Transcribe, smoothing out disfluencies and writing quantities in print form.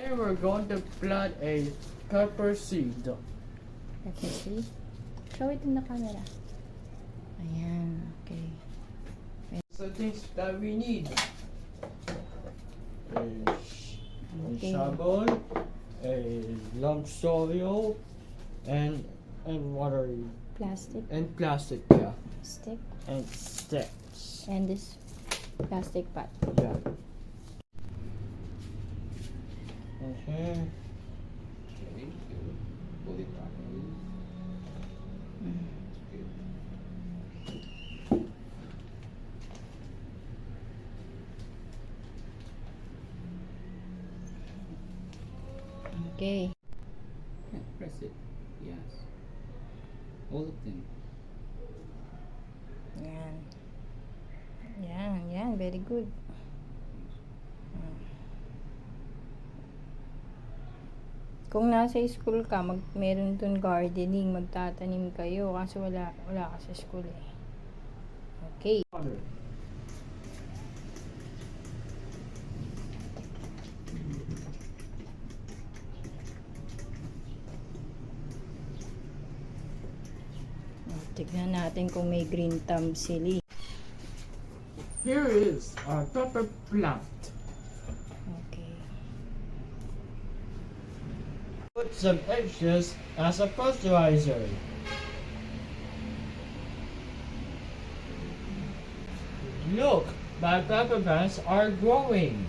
And we're going to plant a pepper seed. Let me see. Show it in the camera. Ayan, okay. So things that we need is a shovel, a lump soil, and what are you? Plastic And plastic, yeah. stick. And sticks. And this plastic pot. Yeah. Okay. Okay, good. Hold it properly. Good. Okay. Yeah, press it. Yes. All of them. Yan. Yan, yan. Very good. Kung nasa school ka, meron dun gardening, magtatanim kayo. Kaso wala ka sa school eh. Okay. Water. Tignan natin kung may green thumb sili. Here is our pepper plant. Okay. Put some eggshells as a fertilizer. Look, my pepper plants are growing.